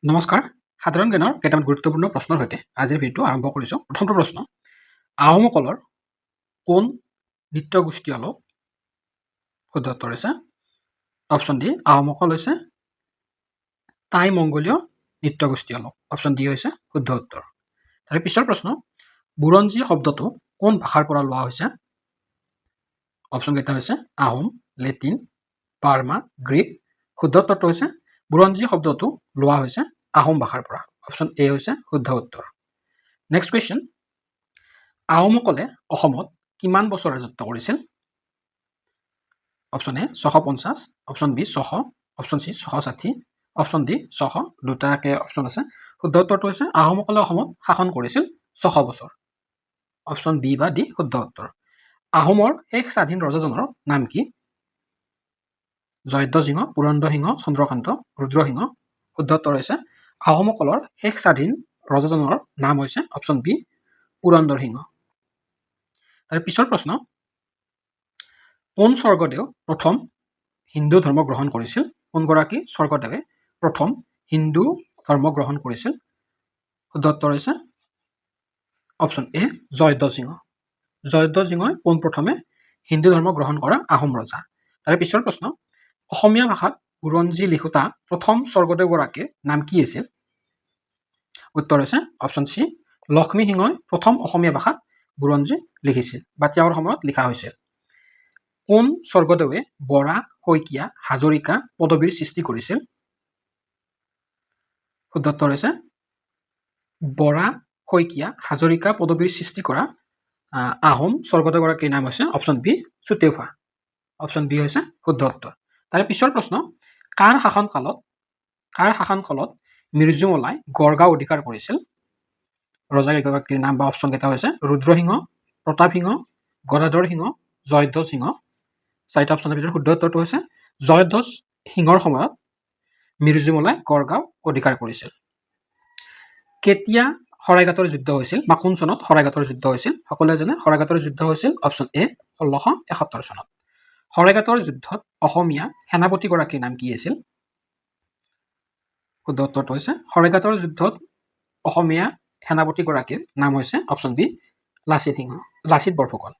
নমস্কাৰ সাধাৰণ জ্ঞানৰ কেইটামান গুৰুত্বপূৰ্ণ প্ৰশ্নৰ সৈতে আজিৰ ভিডিঅ'টো আৰম্ভ কৰিছোঁ। প্ৰথমটো প্ৰশ্ন, আহোমসকলৰ কোন নৃত্য গোষ্ঠী অলপ? শুদ্ধ উত্তৰ হৈছে অপশ্যন ডি, আহোমসকল হৈছে টাই মংগোলীয় নৃত্য গোষ্ঠী অলপ। অপশ্যন ডি হৈছে শুদ্ধ উত্তৰ। তাৰে পিছৰ প্ৰশ্ন, বুৰঞ্জী শব্দটো কোন ভাষাৰ পৰা লোৱা হৈছে? অপশ্যন কেইটা হৈছে আহোম, লেটিন, বাৰ্মা, গ্ৰীক। শুদ্ধ উত্তৰটো হৈছে বুৰঞ্জী শব্দটো লোৱা হৈছে আহোম ভাষাৰ পৰা। অপশ্যন এ হৈছে শুদ্ধ উত্তৰ। নেক্সট কুৱেশ্যন, আহোমসকলে অসমত কিমান বছৰ ৰাজত্ব কৰিছিল? Option A 650, option B 600, option C 660, option D 600, দুটাকে অপশ্যন আছে। শুদ্ধ উত্তৰটো হৈছে আহোমসকলে অসমত শাসন কৰিছিল 600 বছৰ। অপশ্যন বি বা ডি শুদ্ধ উত্তৰ। আহোমৰ শেষ স্বাধীন ৰজাজনৰ নাম কি? জয়ধ্বজ সিংহ, পুৰন্দৰ সিংহ, চন্দ্ৰকান্ত, ৰুদ্ৰসিংহ। শুদ্ধ উত্তৰ হৈছে আহোমসকলৰ শেষ স্বাধীন ৰজাজনৰ নাম হৈছে অপশ্যন বি পুৰন্দৰ সিংহ। তাৰ পিছৰ প্ৰশ্ন, কোন স্বৰ্গদেউ প্ৰথম হিন্দু ধৰ্ম গ্ৰহণ কৰিছিল? কোনগৰাকী স্বৰ্গদেৱে প্ৰথম হিন্দু ধৰ্ম গ্ৰহণ কৰিছিল? শুদ্ধ উত্তৰ হৈছে অপশ্যন এ জয়ধ্বজ সিংহ। জয়ধ্বজ সিংহই পোনপ্ৰথমে হিন্দু ধৰ্ম গ্ৰহণ কৰা আহোম ৰজা। তাৰে পিছৰ প্ৰশ্ন, অসমীয়া ভাষাত বুৰঞ্জী লিখোঁতা প্ৰথম স্বৰ্গদেউগৰাকীৰ নাম কি আছিল? উত্তৰ হৈছে অপশ্যন চি, লক্ষ্মী সিংহই প্ৰথম অসমীয়া ভাষাত বুৰঞ্জী লিখিছিল বা তেওঁৰ সময়ত লিখা হৈছিল। কোন স্বৰ্গদেৱে বৰা, শইকীয়া, হাজৰিকা পদবীৰ সৃষ্টি কৰিছিল? শুদ্ধ উত্তৰ হৈছে বৰা, শইকীয়া, হাজৰিকা পদবীৰ সৃষ্টি কৰা আহোম স্বৰ্গদেউগৰাকীৰ নাম হৈছে অপশ্যন বি চুতেওফা। অপশ্যন বি হৈছে শুদ্ধ উত্তৰ। তাৰে পিছৰ প্ৰশ্ন, কাৰ শাসনকালত মিৰ্জুমলাই গড়গাঁও অধিকাৰ কৰিছিল? ৰজাকেইগৰাকীৰ নাম বা অপশ্যন কেইটা হৈছে ৰুদ্ৰসিংহ, প্ৰতাপ সিংহ, গদাধৰ সিংহ, জয়ধ্বজ সিংহ। চাৰিটা অপশ্যনৰ ভিতৰত শুদ্ধ উত্তৰটো হৈছে জয়ধ্বজ সিংহৰ সময়ত মিৰ্জুমলাই গড়গাঁও অধিকাৰ কৰিছিল। কেতিয়া শৰাইঘাটৰ যুদ্ধ হৈছিল বা কোন চনত শৰাইঘাটৰ যুদ্ধ হৈছিল? সকলোৱে জানে শৰাইঘাটৰ যুদ্ধ হৈছিল অপশ্যন এ 1671 চনত। শৰাইঘাটৰ যুদ্ধত অসমীয়া সেনাপতিগৰাকীৰ নাম কি আছিল? শুদ্ধ উত্তৰটো হৈছে শৰাইঘাটৰ যুদ্ধত অসমীয়া সেনাপতিগৰাকীৰ নাম হৈছে অপশ্যন বি লাচিত বৰফুকন।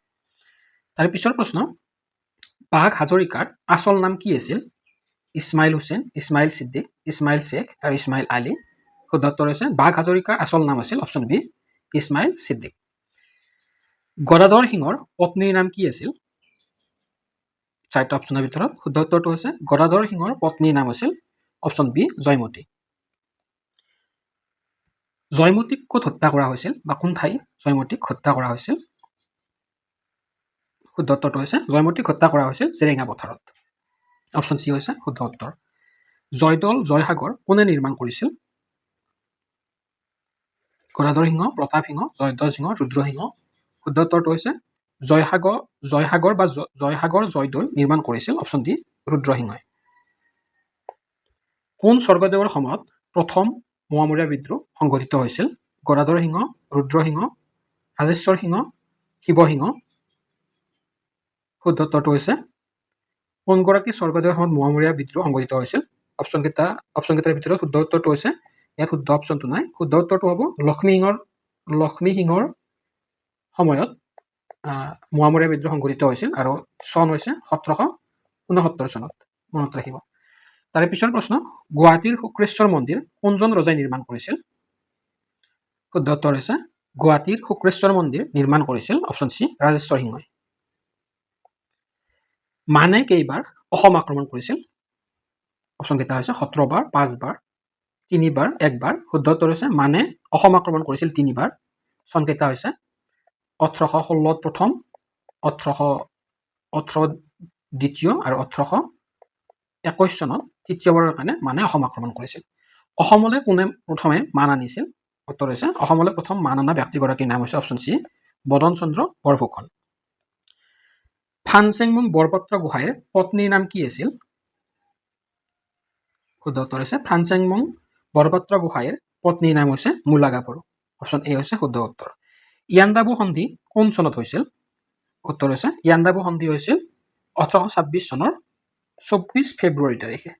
তাৰ পিছৰ প্ৰশ্ন, বাঘ হাজৰিকাৰ আচল নাম কি আছিল? ইছমাইল হুছেইন, ইছমাইল ছিদ্দিক, ইছমাইল শ্বেখ আৰু ইছমাইল আলী। শুদ্ধ উত্তৰ হৈছে বাঘ হাজৰিকাৰ আচল নাম আছিল অপশ্যন বি ইছমাইল ছিদ্দিক। গদাধৰ সিংহৰ পত্নীৰ নাম কি আছিল? চাৰিটা অপশ্যনৰ ভিতৰত শুদ্ধ উত্তৰটো হৈছে গদাধৰ সিংহৰ পত্নীৰ নাম আছিল অপশ্যন বি জয়মতী। জয়মতীক ক'ত হত্যা কৰা হৈছিল বা কোন ঠাইত জয়মতীক হত্যা কৰা হৈছিল? শুদ্ধ উত্তৰটো হৈছে জয়মতীক হত্যা কৰা হৈছিল জেৰেঙা পথাৰত। অপশ্যন চি হৈছে শুদ্ধ উত্তৰ। জয়দৌল জয়সাগৰ কোনে নিৰ্মাণ কৰিছিল? গদাধৰ সিংহ, প্ৰতাপ সিংহ, জয়ধ্বজ সিংহ, ৰুদ্ৰসিংহ। শুদ্ধ উত্তৰটো হৈছে জয়সাগৰ জয়দৌল নিৰ্মাণ কৰিছিল অপশ্যন ডি ৰুদ্ৰসিংহই। কোন স্বৰ্গদেৱৰ সময়ত প্ৰথম মোৱামৰীয়া বিদ্ৰোহ সংঘটিত হৈছিল? গদাধৰ সিংহ, ৰুদ্ৰসিংহ, ৰাজেশ্বৰ সিংহ, শিৱসিংহ। শুদ্ধ উত্তৰটো হৈছে কোনগৰাকী স্বৰ্গদেৱৰ সময়ত মোৱামৰীয়া বিদ্ৰোহ সংঘটিত হৈছিল? অপশ্যন কেইটাৰ ভিতৰত শুদ্ধ উত্তৰটো হৈছে, ইয়াত শুদ্ধ অপশ্যনটো নাই। শুদ্ধ উত্তৰটো হ'ব লক্ষ্মী সিংহৰ সময়ত মোৱামৰীয়া বিদ্ৰোহ সংঘটিত হৈছিল আৰু চন হৈছে 1769 চনত, মনত ৰাখিব। তাৰে পিছৰ প্ৰশ্ন, গুৱাহাটীৰ শুক্ৰেশ্বৰ মন্দিৰ কোনজন ৰজাই নিৰ্মাণ কৰিছিল? শুদ্ধ উত্তৰ হৈছে গুৱাহাটীৰ শুক্ৰেশ্বৰ মন্দিৰ নিৰ্মাণ কৰিছিল অপশ্যন চি ৰাজেশ্বৰ সিংহই। মানে কেইবাৰ অসম আক্ৰমণ কৰিছিল? অপশ্যন কেইটা হৈছে 17 বাৰ, 5 বাৰ, 3 বাৰ, 1 বাৰ। শুদ্ধ উত্তৰ হৈছে মানে অসম আক্ৰমণ কৰিছিল 3 বাৰ। চন কেইটা হৈছে 1816 প্ৰথম, 1818 দ্বিতীয় আৰু 1821 চনত তৃতীয়বাৰৰ কাৰণে মানে অসম আক্ৰমণ কৰিছিল। অসমলৈ কোনে প্ৰথমে মান আনিছিল? উত্তৰ হৈছে অসমলৈ প্ৰথম মান অনা ব্যক্তিগৰাকীৰ নাম হৈছে অপশ্যন চি বদন চন্দ্ৰ বৰফুকন। ফানচেংমুং বৰপাত্ৰ গোহাঁইৰ পত্নীৰ নাম কি আছিল? শুদ্ধ উত্তৰ হৈছে ফানচেংমুং বৰপাত্ৰ গোহাঁইৰ পত্নীৰ নাম হৈছে মূলাগা বড়ো। অপশ্যন এ হৈছে শুদ্ধ উত্তৰ। ইয়াণ্ডাবু সন্ধি কোন চনত হৈছিল? উত্তৰ হৈছে ইয়াণ্ডাবু সন্ধি হৈছিল 1826 চনৰ 24 ফেব্ৰুৱাৰী তাৰিখে।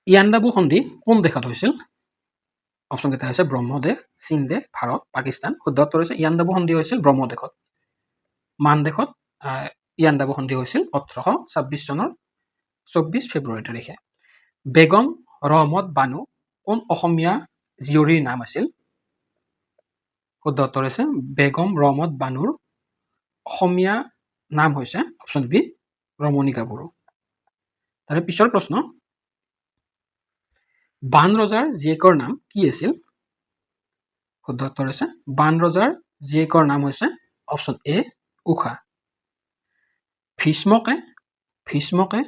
ইয়াণ্ডাবু সন্ধি কোন দেশত হৈছিল অপশ্যন কেইটা হৈছে ব্ৰহ্মদেশ চীন দেশ ভাৰত পাকিস্তান শুদ্ধ উত্তৰ হৈছে ইয়াণ্ডাবু সন্ধি হৈছিল ব্ৰহ্মদেশত মান দেশত ইয়াণ্ডাবু সন্ধি হৈছিল 1826 চনৰ 24 ফেব্ৰুৱাৰী তাৰিখে বেগম ৰহমত বানু কোন অসমীয়া জীয়ৰীৰ নাম আছিল শুদ্ধ উত্তৰ হৈছে বেগম ৰহমত বানুৰ অসমীয়া নাম হৈছে অপশ্যন বি ৰমণিকা বড়ো তাৰে পিছৰ প্ৰশ্ন বান ৰজাৰ জীয়েকৰ নাম কি আছিল শুদ্ধ উত্তৰ হৈছে বান ৰজাৰ জীয়েকৰ নাম হৈছে অপশ্যন এ উষা ভীষ্মকে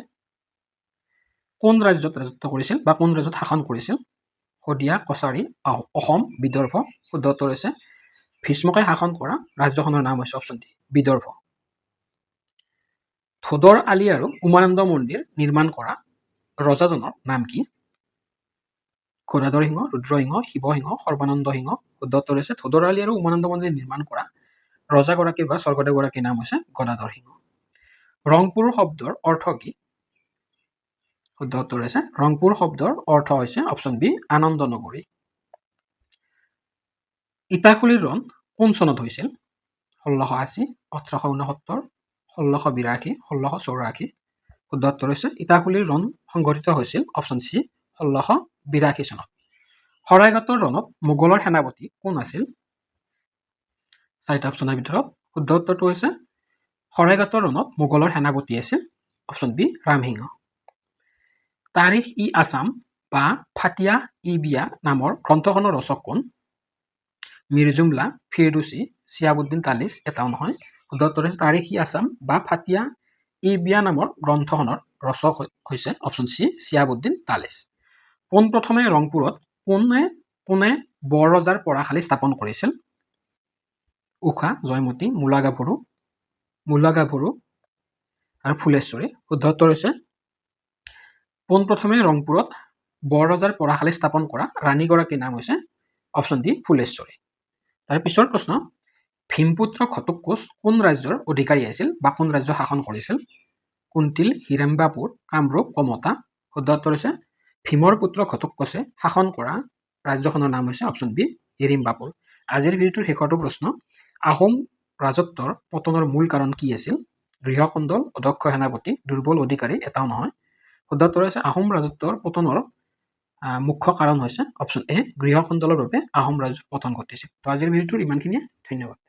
কোন ৰাজ্যত ৰাজত্ব কৰিছিল বা কোন ৰাজ্যত শাসন কৰিছিল শদিয়া কছাৰী অসম বিদৰ্ভ শুদ্ধ উত্তৰ হৈছে ভীষ্মকে শাসন কৰা ৰাজ্যখনৰ নাম হৈছে অপশ্যন ডি বিদৰ্ভ ধোদৰ আলি আৰু উমানন্দ মন্দিৰ নিৰ্মাণ কৰা ৰজাজনৰ নাম কি গদাধৰ সিংহ ৰুদ্ৰসিংহ শিৱসিংহ সৰ্বানন্দ সিংহ শুদ্ধ উত্তৰ হৈছে ধোদৰ আলি আৰু উমানন্দ মন্দিৰ নিৰ্মাণ কৰা ৰজাগৰাকী বা স্বৰ্গদেৱগৰাকীৰ নাম হৈছে গদাধৰ সিংহ ৰংপুৰ শব্দৰ অৰ্থ কি শুদ্ধ উত্তৰ হৈছে ৰংপুৰ শব্দৰ অৰ্থ হৈছে অপশ্যন বি আনন্দ নগৰী ইটাখুলিৰ ৰণ কোন চনত হৈছিল 1680 1869 1682 1684 শুদ্ধ উত্তৰ হৈছে ইটাখুলিৰ ৰণ সংঘটিত হৈছিল অপশ্যন চি 1682 চনত শৰাইঘাটৰ ৰণত মোগলৰ সেনাপতি কোন আছিল চাৰিটা অপশ্যনৰ ভিতৰত শুদ্ধ উত্তৰটো হৈছে শৰাইঘাটৰ ৰণত মোগলৰ সেনাপতি আছিল অপশ্যন বি ৰামসিংহ তাৰিখ ই আছাম বা ফাটিয়া ই বিয়া নামৰ গ্ৰন্থখনৰ ৰচক কোন মিৰ জুমলা ফিৰদৌছী চিয়াবুদ্দিন তালিচ এটাও নহয় শুদ্ধ উত্তৰ হৈছে তাৰিখ ই আছাম বা ফাটিয়া ই বিয়া নামৰ গ্ৰন্থখনৰ ৰচক হৈছে অপশ্যন চি চিয়াবুদ্দিন তালিচ পোনপ্ৰথমে ৰংপুৰত কোনে বৰ ৰজাৰ পঢ়াশালী স্থাপন কৰিছিল উষা জয়মতী মূলা গাভৰু আৰু ফুলেশ্বৰী শুদ্ধ উত্তৰ হৈছে পোনপ্ৰথমে ৰংপুৰত বৰ ৰজাৰ পঢ়াশালী স্থাপন কৰা ৰাণীগৰাকীৰ নাম হৈছে অপশ্যন ডি ফুলেশ্বৰী তাৰ পিছৰ প্ৰশ্ন ভীমপুত্ৰ ঘটোৎকচ কোন ৰাজ্যৰ অধিকাৰী আছিল বা কোন ৰাজ্য শাসন কৰিছিল কুন্তিল হিড়ম্বাপুৰ কামৰূপ কমতা শুদ্ধ উত্তৰ হৈছে ভীমৰ পুত্ৰ ঘটোৎকচে শাসন কৰা ৰাজ্যখনৰ নাম হৈছে অপশ্যন বি হিড়িম্বাপুৰ আজিৰ ভিডিঅ'টোৰ শেষৰটো প্ৰশ্ন আহোম ৰাজত্বৰ পতনৰ মূল কাৰণ কি আছিল গৃহকন্দল অদক্ষ সেনাপতি দুৰ্বল অধিকাৰী এটাও নহয় শুদ্ধ উত্তৰ হৈছে আহোম ৰাজত্বৰ পতনৰ মুখ্য কাৰণ হৈছে অপশ্যন এ গৃহকন্দলৰ বাবে আহোম ৰাজ্যৰ পতন ঘটিছিল তো আজিৰ ভিডিঅ'টোৰ ইমানখিনিয়ে ধন্যবাদ